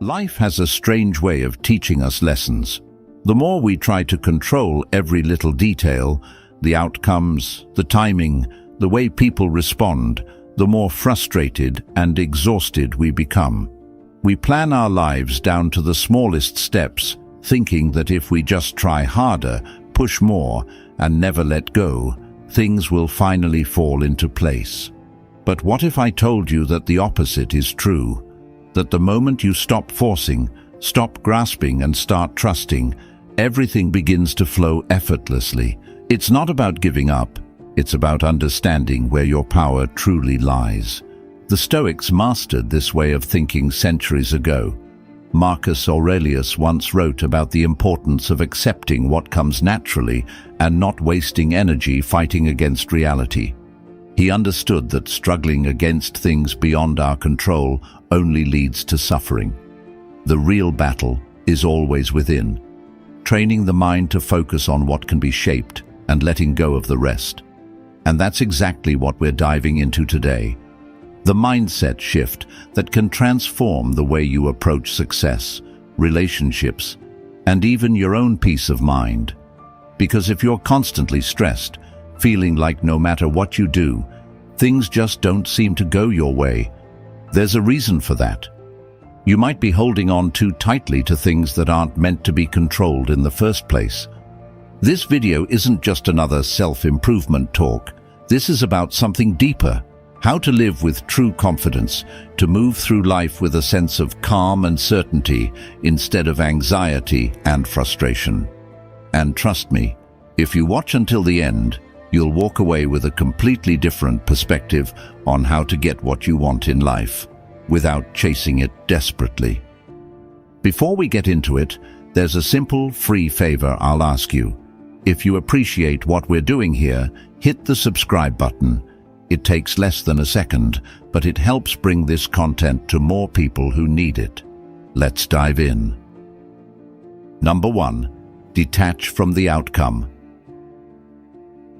Life has a strange way of teaching us lessons. The more we try to control every little detail, the outcomes, the timing, the way people respond, the more frustrated and exhausted we become. We plan our lives down to the smallest steps, thinking that if we just try harder, push more, and never let go, things will finally fall into place. But what if I told you that the opposite is true? That the moment you stop forcing, stop grasping, and start trusting, everything begins to flow effortlessly. It's not about giving up, it's about understanding where your power truly lies. The Stoics mastered this way of thinking centuries ago. Marcus Aurelius once wrote about the importance of accepting what comes naturally and not wasting energy fighting against reality. He understood that struggling against things beyond our control only leads to suffering. The real battle is always within, training the mind to focus on what can be shaped and letting go of the rest. And that's exactly what we're diving into today. The mindset shift that can transform the way you approach success, relationships, and even your own peace of mind. Because if you're constantly stressed, feeling like no matter what you do, things just don't seem to go your way, there's a reason for that. You might be holding on too tightly to things that aren't meant to be controlled in the first place. This video isn't just another self-improvement talk. This is about something deeper. How to live with true confidence, to move through life with a sense of calm and certainty instead of anxiety and frustration. And trust me, if you watch until the end, you'll walk away with a completely different perspective on how to get what you want in life, without chasing it desperately. Before we get into it, there's a simple, free favor I'll ask you. If you appreciate what we're doing here, hit the subscribe button. It takes less than a second, but it helps bring this content to more people who need it. Let's dive in. Number 1. Detach from the outcome.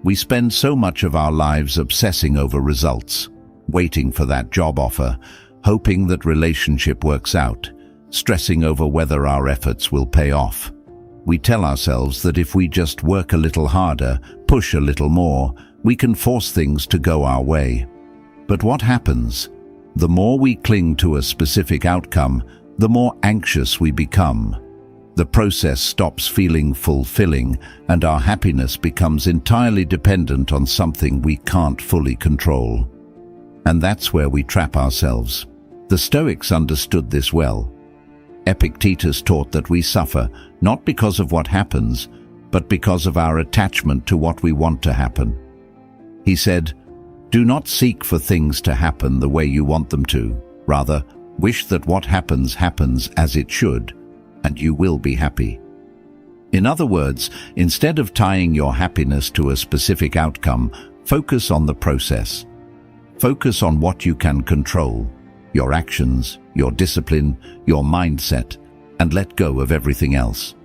We spend so much of our lives obsessing over results, waiting for that job offer, hoping that relationship works out, stressing over whether our efforts will pay off. We tell ourselves that if we just work a little harder, push a little more, we can force things to go our way. But what happens? The more we cling to a specific outcome, the more anxious we become. The process stops feeling fulfilling, and our happiness becomes entirely dependent on something we can't fully control. And that's where we trap ourselves. The Stoics understood this well. Epictetus taught that we suffer not because of what happens, but because of our attachment to what we want to happen. He said, "Do not seek for things to happen the way you want them to. Rather, wish that what happens happens as it should, and you will be happy." In other words, instead of tying your happiness to a specific outcome, focus on the process. Focus on what you can control, your actions, your discipline, your mindset, and let go of everything else.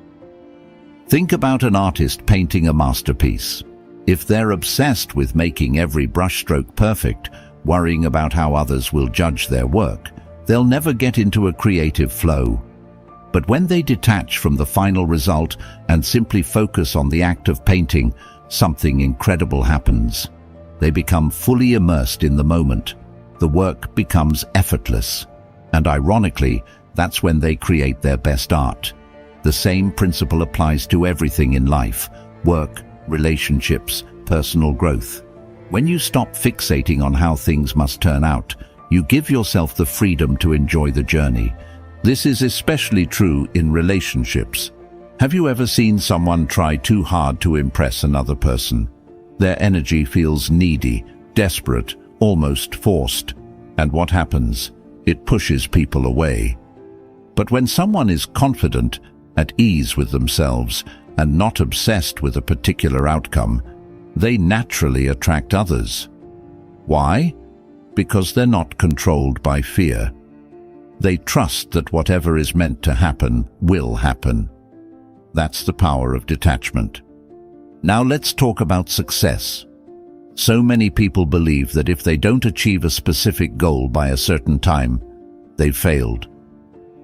Think about an artist painting a masterpiece. If they're obsessed with making every brushstroke perfect, worrying about how others will judge their work, they'll never get into a creative flow. But when they detach from the final result and simply focus on the act of painting, something incredible happens. They become fully immersed in the moment. The work becomes effortless. And ironically, that's when they create their best art. The same principle applies to everything in life: work, relationships, personal growth. When you stop fixating on how things must turn out, you give yourself the freedom to enjoy the journey. This is especially true in relationships. Have you ever seen someone try too hard to impress another person? Their energy feels needy, desperate, almost forced. And what happens? It pushes people away. But when someone is confident, at ease with themselves, and not obsessed with a particular outcome, they naturally attract others. Why? Because they're not controlled by fear. They trust that whatever is meant to happen will happen. That's the power of detachment. Now let's talk about success. So many people believe that if they don't achieve a specific goal by a certain time, they've failed.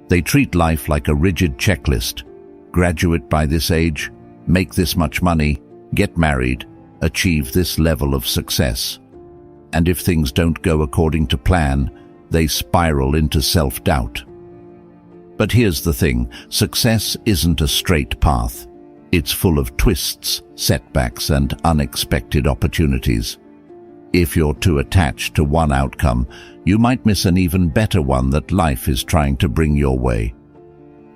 They treat life like a rigid checklist. Graduate by this age, make this much money, get married, achieve this level of success. And if things don't go according to plan, they spiral into self-doubt. But here's the thing, success isn't a straight path. It's full of twists, setbacks, and unexpected opportunities. If you're too attached to one outcome, you might miss an even better one that life is trying to bring your way.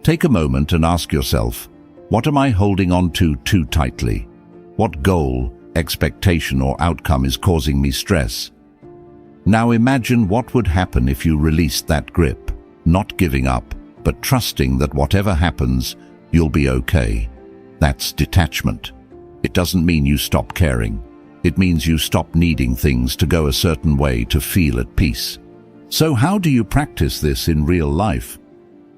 Take a moment and ask yourself, what am I holding on to too tightly? What goal, expectation, or outcome is causing me stress? Now imagine what would happen if you released that grip, not giving up, but trusting that whatever happens, you'll be okay. That's detachment. It doesn't mean you stop caring. It means you stop needing things to go a certain way to feel at peace. So how do you practice this in real life?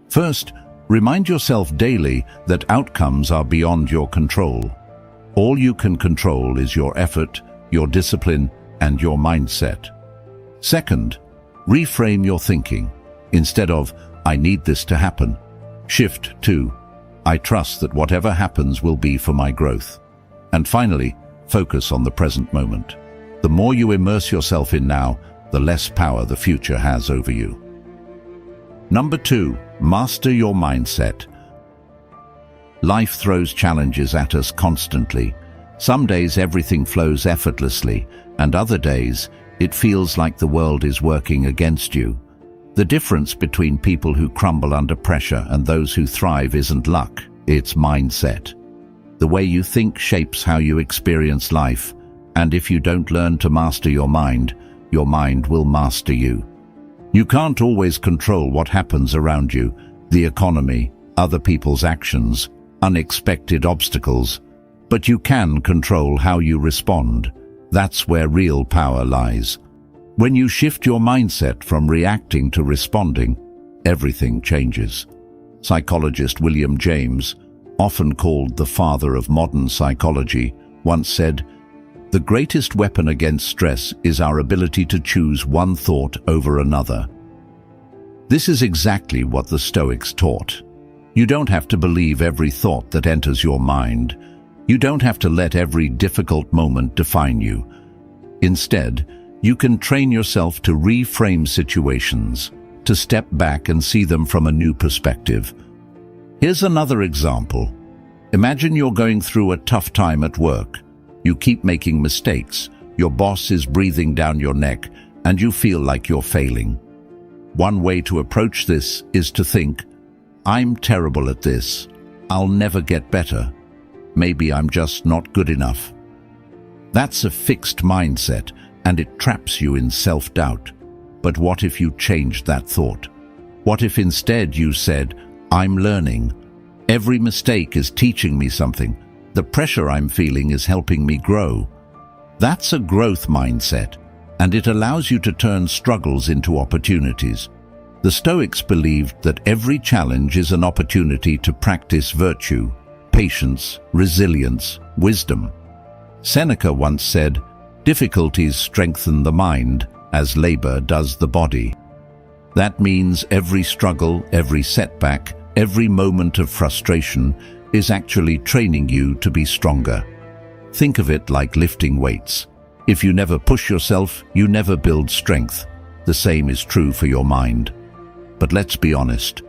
First, remind yourself daily that outcomes are beyond your control. All you can control is your effort, your discipline, and your mindset. Second, reframe your thinking. Instead of, I need this to happen, shift to, I trust that whatever happens will be for my growth. And finally, focus on the present moment. The more you immerse yourself in now, the less power the future has over you. Number 2, master your mindset. Life throws challenges at us constantly. Some days everything flows effortlessly, and other days it feels like the world is working against you. The difference between people who crumble under pressure and those who thrive isn't luck, it's mindset. The way you think shapes how you experience life, and if you don't learn to master your mind will master you. You can't always control what happens around you, the economy, other people's actions, unexpected obstacles, but you can control how you respond. That's where real power lies. When you shift your mindset from reacting to responding, everything changes. Psychologist William James, often called the father of modern psychology, once said, "The greatest weapon against stress is our ability to choose one thought over another." This is exactly what the Stoics taught. You don't have to believe every thought that enters your mind. You don't have to let every difficult moment define you. Instead, you can train yourself to reframe situations, to step back and see them from a new perspective. Here's another example. Imagine you're going through a tough time at work. You keep making mistakes, your boss is breathing down your neck, and you feel like you're failing. One way to approach this is to think, I'm terrible at this. I'll never get better. Maybe I'm just not good enough. That's a fixed mindset, and it traps you in self-doubt. But what if you changed that thought? What if instead you said, I'm learning. Every mistake is teaching me something. The pressure I'm feeling is helping me grow. That's a growth mindset, and it allows you to turn struggles into opportunities. The Stoics believed that every challenge is an opportunity to practice virtue, patience, resilience, wisdom. Seneca once said, difficulties strengthen the mind, as labor does the body. That means every struggle, every setback, every moment of frustration is actually training you to be stronger. Think of it like lifting weights. If you never push yourself, you never build strength. The same is true for your mind. But let's be honest,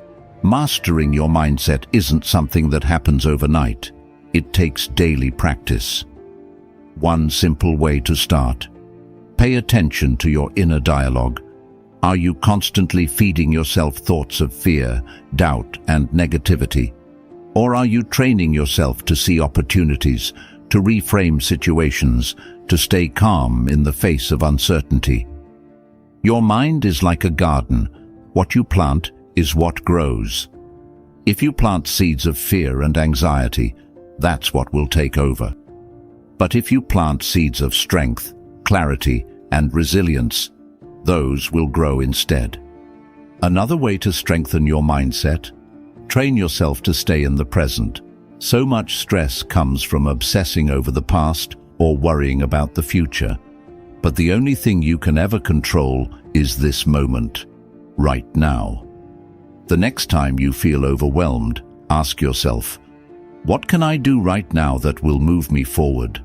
mastering your mindset isn't something that happens overnight. It takes daily practice. One simple way to start. Pay attention to your inner dialogue. Are you constantly feeding yourself thoughts of fear, doubt, and negativity? Or are you training yourself to see opportunities, to reframe situations, to stay calm in the face of uncertainty? Your mind is like a garden. What you plant is what grows. If you plant seeds of fear and anxiety, that's what will take over. But if you plant seeds of strength, clarity, and resilience, those will grow instead. Another way to strengthen your mindset: train yourself to stay in the present. So much stress comes from obsessing over the past or worrying about the future. But the only thing you can ever control is this moment, right now. The next time you feel overwhelmed, ask yourself, what can I do right now that will move me forward?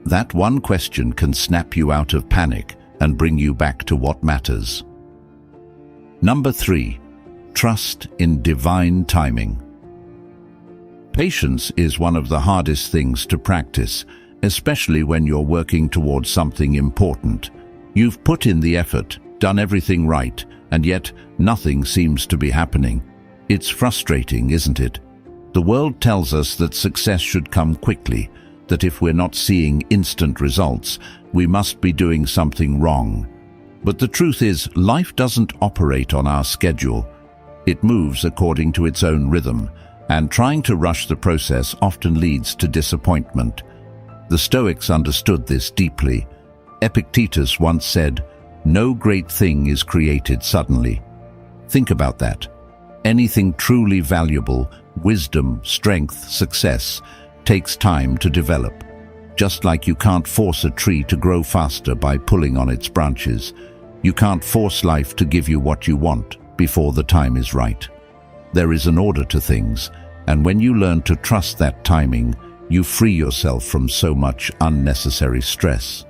That one question can snap you out of panic and bring you back to what matters. Number 3, trust in divine timing. Patience is one of the hardest things to practice, especially when you're working towards something important. You've put in the effort, done everything right, and yet nothing seems to be happening. It's frustrating, isn't it? The world tells us that success should come quickly, that if we're not seeing instant results, we must be doing something wrong. But the truth is, life doesn't operate on our schedule. It moves according to its own rhythm, and trying to rush the process often leads to disappointment. The Stoics understood this deeply. Epictetus once said, "No great thing is created suddenly." Think about that. Anything truly valuable, wisdom, strength, success, takes time to develop. Just like you can't force a tree to grow faster by pulling on its branches, you can't force life to give you what you want before the time is right. There is an order to things, and when you learn to trust that timing, you free yourself from so much unnecessary stress.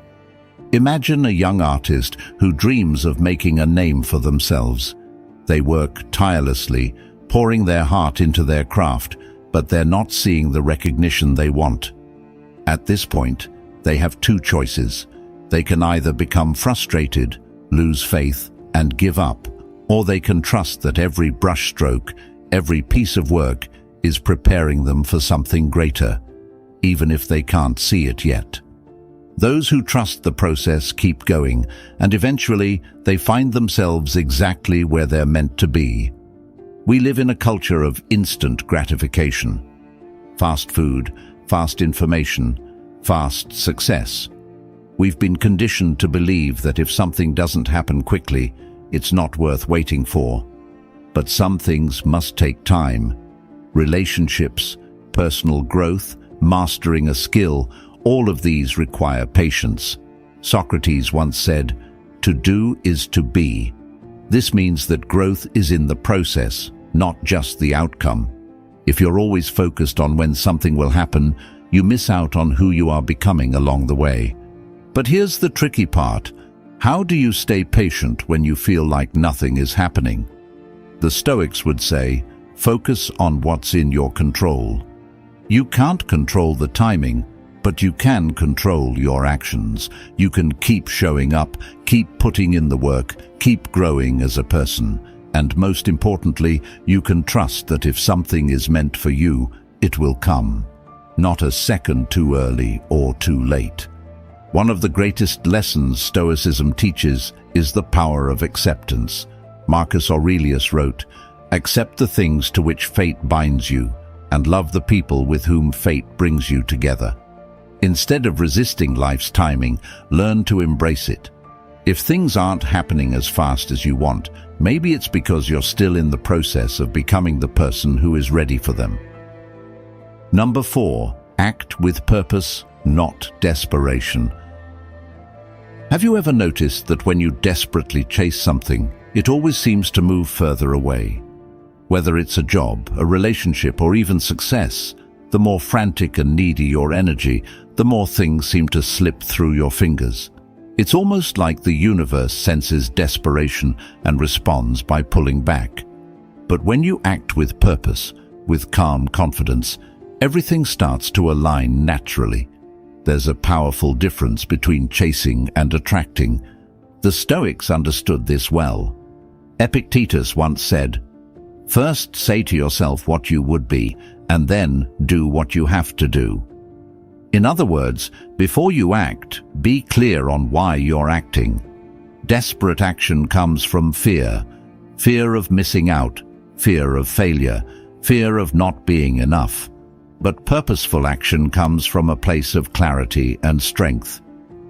Imagine a young artist who dreams of making a name for themselves. They work tirelessly, pouring their heart into their craft, but they're not seeing the recognition they want. At this point, they have two choices. They can either become frustrated, lose faith, and give up, or they can trust that every brushstroke, every piece of work, is preparing them for something greater, even if they can't see it yet. Those who trust the process keep going, and eventually they find themselves exactly where they're meant to be. We live in a culture of instant gratification. Fast food, fast information, fast success. We've been conditioned to believe that if something doesn't happen quickly, it's not worth waiting for. But some things must take time. Relationships, personal growth, mastering a skill, all of these require patience. Socrates once said, "To do is to be." This means that growth is in the process, not just the outcome. If you're always focused on when something will happen, you miss out on who you are becoming along the way. But here's the tricky part. How do you stay patient when you feel like nothing is happening? The Stoics would say, focus on what's in your control. You can't control the timing, but you can control your actions. You can keep showing up, keep putting in the work, keep growing as a person. And most importantly, you can trust that if something is meant for you, it will come. Not a second too early or too late. One of the greatest lessons Stoicism teaches is the power of acceptance. Marcus Aurelius wrote, "Accept the things to which fate binds you, and love the people with whom fate brings you together." Instead of resisting life's timing, learn to embrace it. If things aren't happening as fast as you want, maybe it's because you're still in the process of becoming the person who is ready for them. Number 4, act with purpose, not desperation. Have you ever noticed that when you desperately chase something, it always seems to move further away? Whether it's a job, a relationship, or even success, the more frantic and needy your energy, the more things seem to slip through your fingers. It's almost like the universe senses desperation and responds by pulling back. But when you act with purpose, with calm confidence, everything starts to align naturally. There's a powerful difference between chasing and attracting. The Stoics understood this well. Epictetus once said, "First say to yourself what you would be, and then do what you have to do." In other words, before you act, be clear on why you're acting. Desperate action comes from fear. Fear of missing out, fear of failure, fear of not being enough. But purposeful action comes from a place of clarity and strength.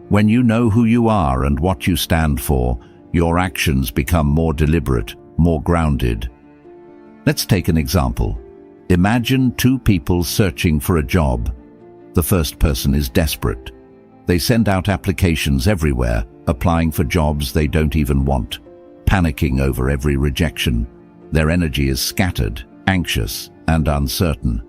When you know who you are and what you stand for, your actions become more deliberate, more grounded. Let's take an example. Imagine two people searching for a job. The first person is desperate. They send out applications everywhere, applying for jobs they don't even want, panicking over every rejection. Their energy is scattered, anxious, and uncertain.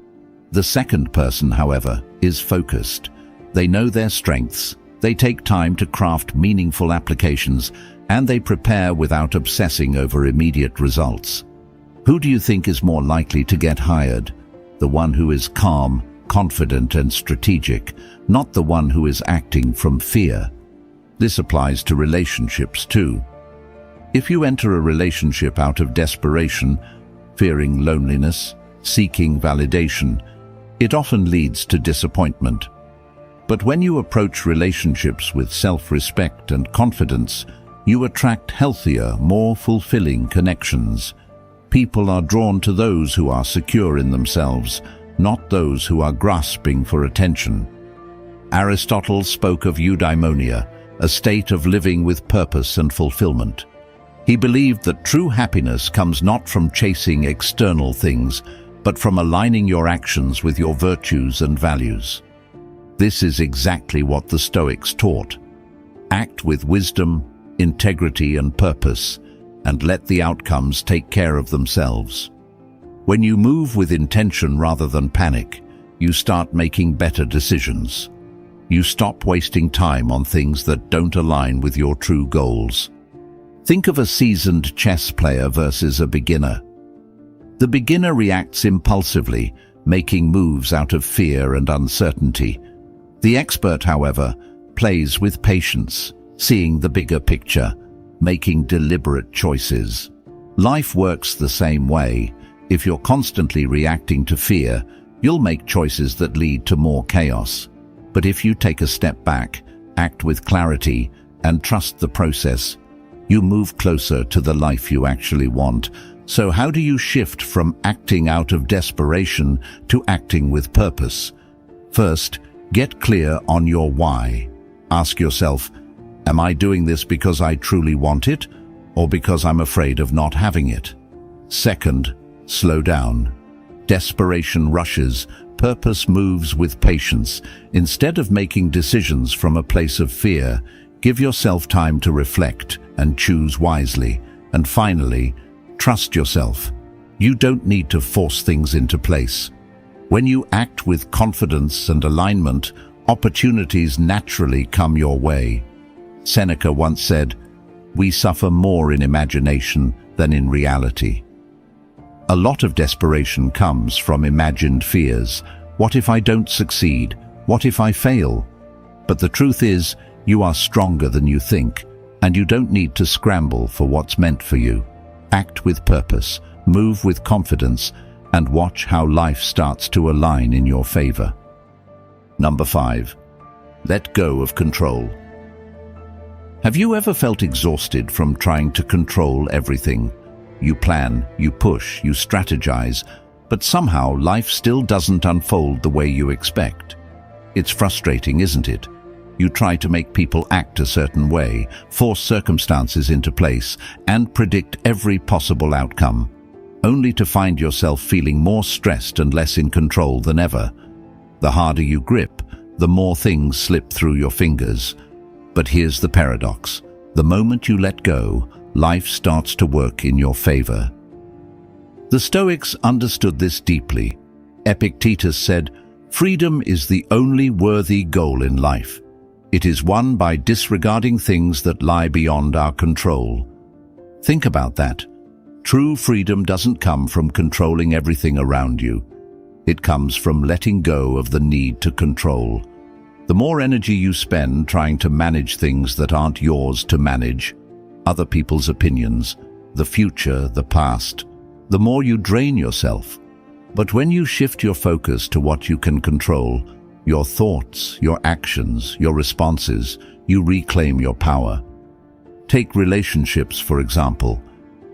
The second person, however, is focused. They know their strengths, they take time to craft meaningful applications, and they prepare without obsessing over immediate results. Who do you think is more likely to get hired? The one who is calm, confident, and strategic, not the one who is acting from fear. This applies to relationships too. If you enter a relationship out of desperation, fearing loneliness, seeking validation, it often leads to disappointment. But when you approach relationships with self-respect and confidence, you attract healthier, more fulfilling connections. People are drawn to those who are secure in themselves, not those who are grasping for attention. Aristotle spoke of eudaimonia, a state of living with purpose and fulfillment. He believed that true happiness comes not from chasing external things, but from aligning your actions with your virtues and values. This is exactly what the Stoics taught. Act with wisdom, integrity, and purpose, and let the outcomes take care of themselves. When you move with intention rather than panic, you start making better decisions. You stop wasting time on things that don't align with your true goals. Think of a seasoned chess player versus a beginner. The beginner reacts impulsively, making moves out of fear and uncertainty. The expert, however, plays with patience, seeing the bigger picture, making deliberate choices. Life works the same way. If you're constantly reacting to fear, you'll make choices that lead to more chaos. But if you take a step back, act with clarity, and trust the process, you move closer to the life you actually want. So how do you shift from acting out of desperation to acting with purpose? First, get clear on your why. Ask yourself, am I doing this because I truly want it, or because I'm afraid of not having it? Second, slow down. Desperation rushes, purpose moves with patience. Instead of making decisions from a place of fear, give yourself time to reflect and choose wisely. And finally, trust yourself. You don't need to force things into place. When you act with confidence and alignment, opportunities naturally come your way. Seneca once said, "We suffer more in imagination than in reality." A lot of desperation comes from imagined fears. What if I don't succeed? What if I fail? But the truth is, you are stronger than you think, and you don't need to scramble for what's meant for you. Act with purpose, move with confidence, and watch how life starts to align in your favor. Number 5. Let go of control. Have you ever felt exhausted from trying to control everything? You plan, you push, you strategize, but somehow life still doesn't unfold the way you expect. It's frustrating, isn't it? You try to make people act a certain way, force circumstances into place, and predict every possible outcome, only to find yourself feeling more stressed and less in control than ever. The harder you grip, the more things slip through your fingers. But here's the paradox. The moment you let go, life starts to work in your favor. The Stoics understood this deeply. Epictetus said, "Freedom is the only worthy goal in life. It is won by disregarding things that lie beyond our control." Think about that. True freedom doesn't come from controlling everything around you. It comes from letting go of the need to control. The more energy you spend trying to manage things that aren't yours to manage, other people's opinions, the future, the past, the more you drain yourself. But when you shift your focus to what you can control, your thoughts, your actions, your responses, you reclaim your power. Take relationships, for example.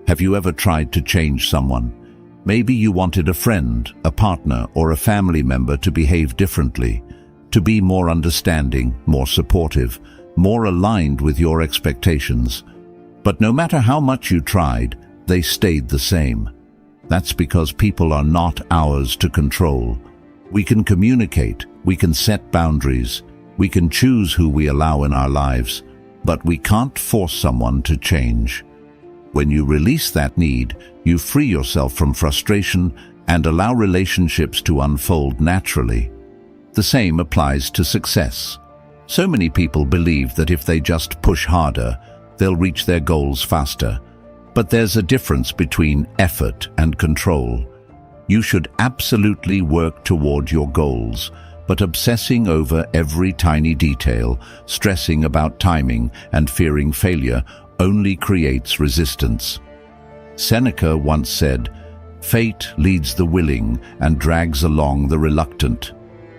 Have you ever tried to change someone? Maybe you wanted a friend, a partner, or a family member to behave differently, to be more understanding, more supportive, more aligned with your expectations. But no matter how much you tried, they stayed the same. That's because people are not ours to control. We can communicate, we can set boundaries, we can choose who we allow in our lives, but we can't force someone to change. When you release that need, you free yourself from frustration and allow relationships to unfold naturally. The same applies to success. So many people believe that if they just push harder, they'll reach their goals faster. But there's a difference between effort and control. You should absolutely work toward your goals, but obsessing over every tiny detail, stressing about timing, and fearing failure only creates resistance. Seneca once said, "Fate leads the willing and drags along the reluctant."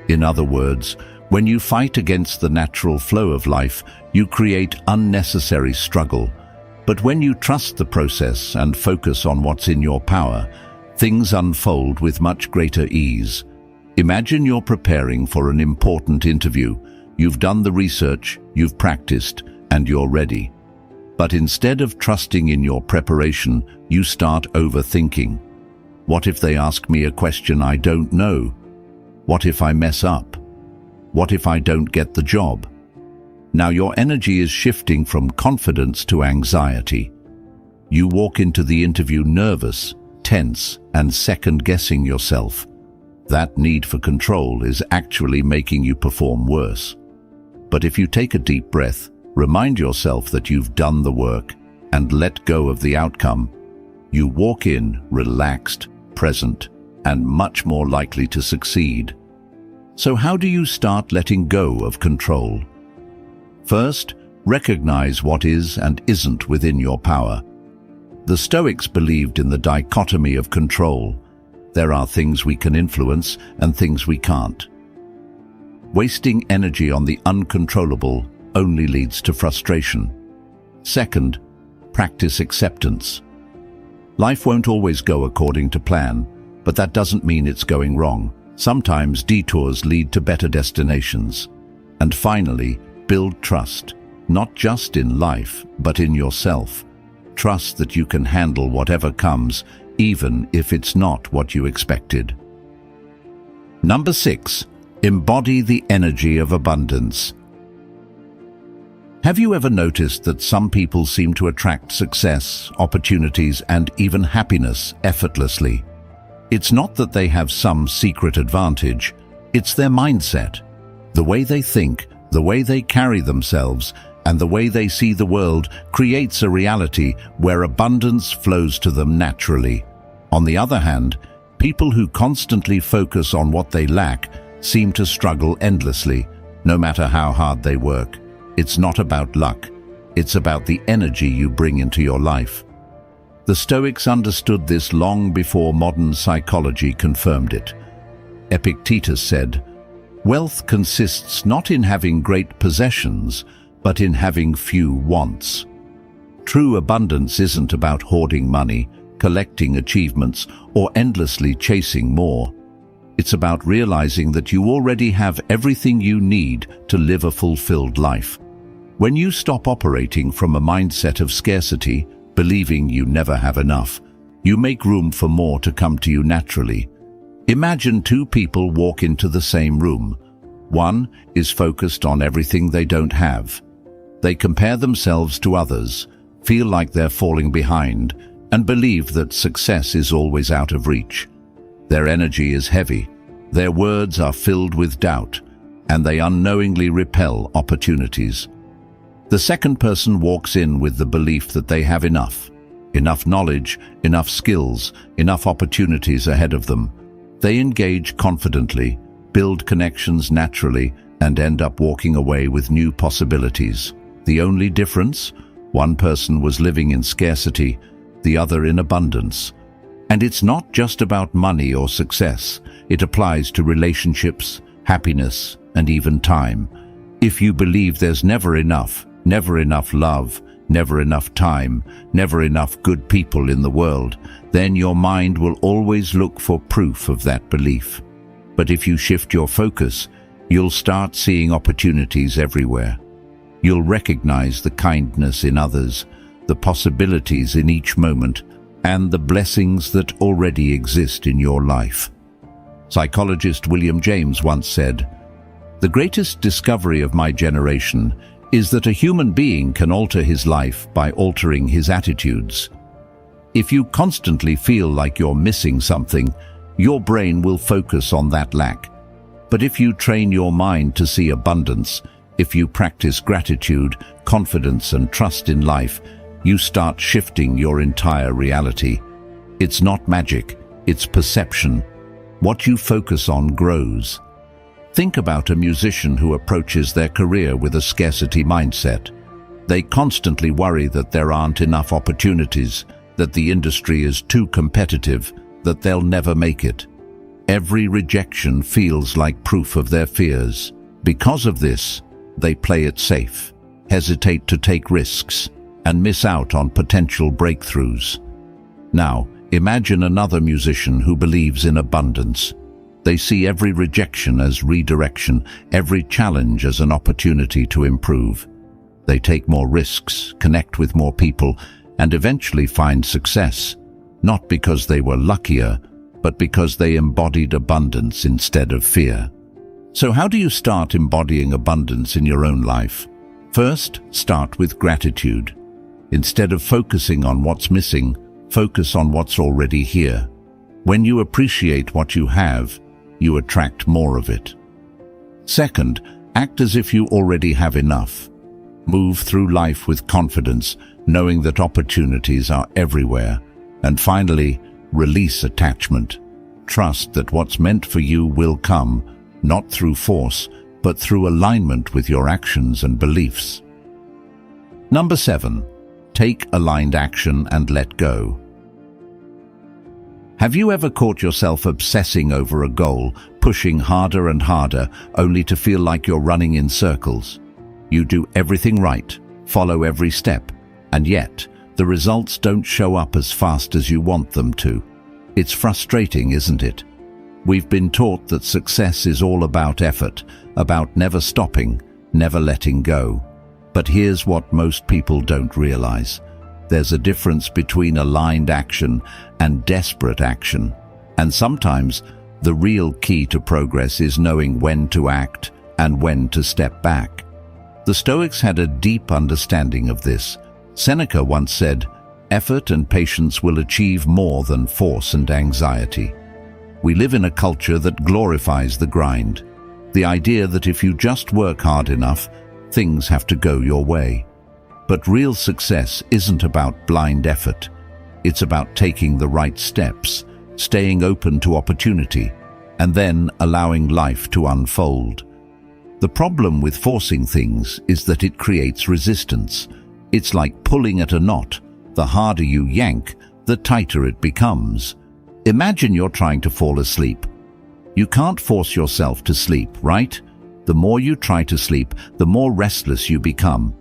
In other words, when you fight against the natural flow of life, you create unnecessary struggle. But when you trust the process and focus on what's in your power, things unfold with much greater ease. Imagine you're preparing for an important interview. You've done the research, you've practiced, and you're ready. But instead of trusting in your preparation, you start overthinking. What if they ask me a question I don't know? What if I mess up? What if I don't get the job? Now your energy is shifting from confidence to anxiety. You walk into the interview nervous, tense, and second-guessing yourself. That need for control is actually making you perform worse. But if you take a deep breath, remind yourself that you've done the work, and let go of the outcome, you walk in relaxed, present, and much more likely to succeed. So how do you start letting go of control? First, recognize what is and isn't within your power. The Stoics believed in the dichotomy of control. There are things we can influence and things we can't. Wasting energy on the uncontrollable only leads to frustration. Second, practice acceptance. Life won't always go according to plan, but that doesn't mean it's going wrong. Sometimes detours lead to better destinations. And finally, build trust, not just in life, but in yourself. Trust that you can handle whatever comes, even if it's not what you expected. Number 6, embody the energy of abundance. Have you ever noticed that some people seem to attract success, opportunities, and even happiness effortlessly? It's not that they have some secret advantage, it's their mindset. The way they think, the way they carry themselves, and the way they see the world creates a reality where abundance flows to them naturally. On the other hand, people who constantly focus on what they lack seem to struggle endlessly, no matter how hard they work. It's not about luck, it's about the energy you bring into your life. The Stoics understood this long before modern psychology confirmed it. Epictetus said, "Wealth consists not in having great possessions, but in having few wants." True abundance isn't about hoarding money, collecting achievements, or endlessly chasing more. It's about realizing that you already have everything you need to live a fulfilled life. When you stop operating from a mindset of scarcity, believing you never have enough, you make room for more to come to you naturally. Imagine two people walk into the same room. One is focused on everything they don't have. They compare themselves to others, feel like they're falling behind, and believe that success is always out of reach. Their energy is heavy, their words are filled with doubt, and they unknowingly repel opportunities. The second person walks in with the belief that they have enough knowledge, enough skills, enough opportunities ahead of them. They engage confidently, build connections naturally, and end up walking away with new possibilities. The only difference? One person was living in scarcity, the other in abundance. And it's not just about money or success. It applies to relationships, happiness, and even time. If you believe there's never enough love, never enough time, never enough good people in the world, then your mind will always look for proof of that belief. But if you shift your focus, you'll start seeing opportunities everywhere. You'll recognize the kindness in others, the possibilities in each moment, and the blessings that already exist in your life. Psychologist William James once said, "The greatest discovery of my generation is that a human being can alter his life by altering his attitudes." If you constantly feel like you're missing something, your brain will focus on that lack. But if you train your mind to see abundance, if you practice gratitude, confidence, and trust in life, you start shifting your entire reality. It's not magic, it's perception. What you focus on grows. Think about a musician who approaches their career with a scarcity mindset. They constantly worry that there aren't enough opportunities, that the industry is too competitive, that they'll never make it. Every rejection feels like proof of their fears. Because of this, they play it safe, hesitate to take risks, and miss out on potential breakthroughs. Now, imagine another musician who believes in abundance. They see every rejection as redirection, every challenge as an opportunity to improve. They take more risks, connect with more people, and eventually find success, not because they were luckier, but because they embodied abundance instead of fear. So how do you start embodying abundance in your own life? First, start with gratitude. Instead of focusing on what's missing, focus on what's already here. When you appreciate what you have, you attract more of it. Second, act as if you already have enough. Move through life with confidence, knowing that opportunities are everywhere. And finally, release attachment. Trust that what's meant for you will come, not through force, but through alignment with your actions and beliefs. Number 7. Take aligned action and let go. Have you ever caught yourself obsessing over a goal, pushing harder and harder, only to feel like you're running in circles? You do everything right, follow every step, and yet the results don't show up as fast as you want them to. It's frustrating, isn't it? We've been taught that success is all about effort, about never stopping, never letting go. But here's what most people don't realize. There's a difference between aligned action and desperate action. And sometimes the real key to progress is knowing when to act and when to step back. The Stoics had a deep understanding of this. Seneca once said, "Effort and patience will achieve more than force and anxiety." We live in a culture that glorifies the grind. The idea that if you just work hard enough, things have to go your way. But real success isn't about blind effort. It's about taking the right steps, staying open to opportunity, and then allowing life to unfold. The problem with forcing things is that it creates resistance. It's like pulling at a knot. The harder you yank, the tighter it becomes. Imagine you're trying to fall asleep. You can't force yourself to sleep, right? The more you try to sleep, the more restless you become.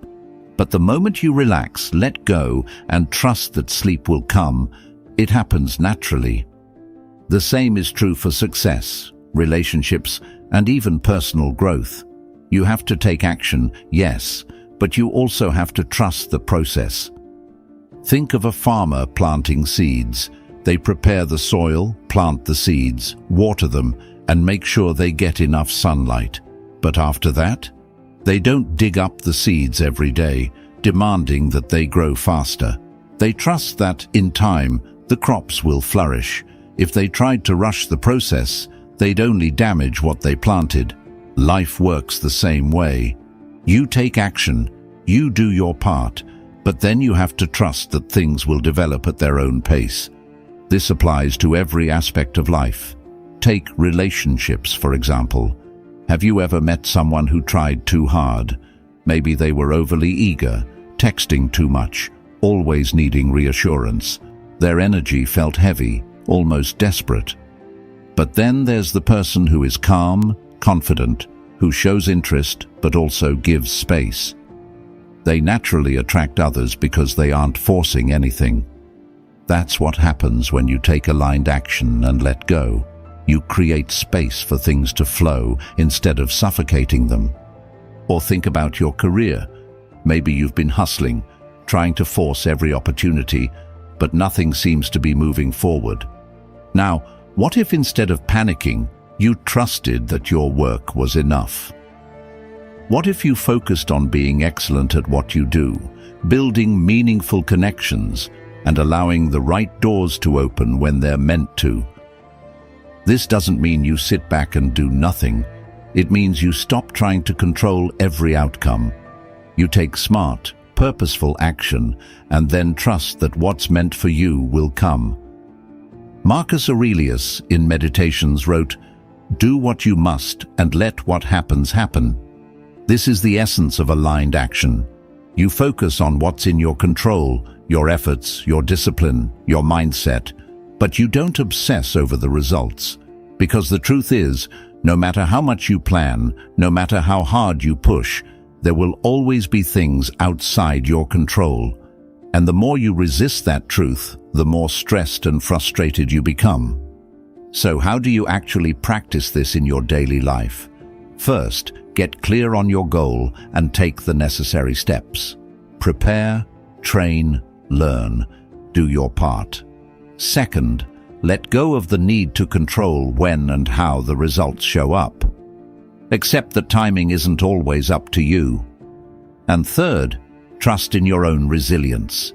But the moment you relax, let go, and trust that sleep will come, it happens naturally. The same is true for success, relationships, and even personal growth. You have to take action, yes, but you also have to trust the process. Think of a farmer planting seeds. They prepare the soil, plant the seeds, water them, and make sure they get enough sunlight. But after that, they don't dig up the seeds every day, demanding that they grow faster. They trust that, in time, the crops will flourish. If they tried to rush the process, they'd only damage what they planted. Life works the same way. You take action, you do your part, but then you have to trust that things will develop at their own pace. This applies to every aspect of life. Take relationships, for example. Have you ever met someone who tried too hard? Maybe they were overly eager, texting too much, always needing reassurance. Their energy felt heavy, almost desperate. But then there's the person who is calm, confident, who shows interest but also gives space. They naturally attract others because they aren't forcing anything. That's what happens when you take aligned action and let go. You create space for things to flow instead of suffocating them. Or think about your career. Maybe you've been hustling, trying to force every opportunity, but nothing seems to be moving forward. Now, what if instead of panicking, you trusted that your work was enough? What if you focused on being excellent at what you do, building meaningful connections, and allowing the right doors to open when they're meant to. This doesn't mean you sit back and do nothing. It means you stop trying to control every outcome. You take smart, purposeful action and then trust that what's meant for you will come. Marcus Aurelius in Meditations wrote, "Do what you must and let what happens happen." This is the essence of aligned action. You focus on what's in your control, your efforts, your discipline, your mindset, but you don't obsess over the results. Because the truth is, no matter how much you plan, no matter how hard you push, there will always be things outside your control. And the more you resist that truth, the more stressed and frustrated you become. So how do you actually practice this in your daily life? First, get clear on your goal and take the necessary steps. Prepare, train, learn. Do your part. Second, let go of the need to control when and how the results show up. Accept that timing isn't always up to you. And third, trust in your own resilience.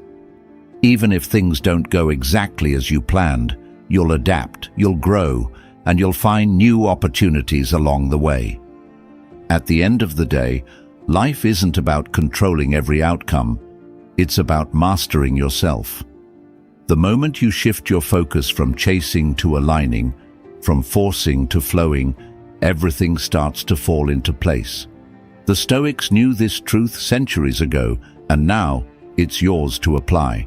Even if things don't go exactly as you planned, you'll adapt, you'll grow, and you'll find new opportunities along the way. At the end of the day, life isn't about controlling every outcome. It's about mastering yourself. The moment you shift your focus from chasing to aligning, from forcing to flowing, everything starts to fall into place. The Stoics knew this truth centuries ago, and now it's yours to apply.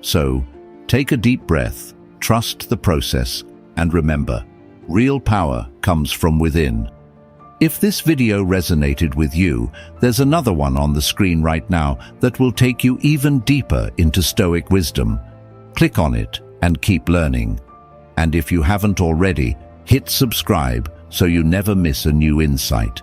So, take a deep breath, trust the process, and remember, real power comes from within. If this video resonated with you, there's another one on the screen right now that will take you even deeper into Stoic wisdom. Click on it and keep learning. And if you haven't already, hit subscribe so you never miss a new insight.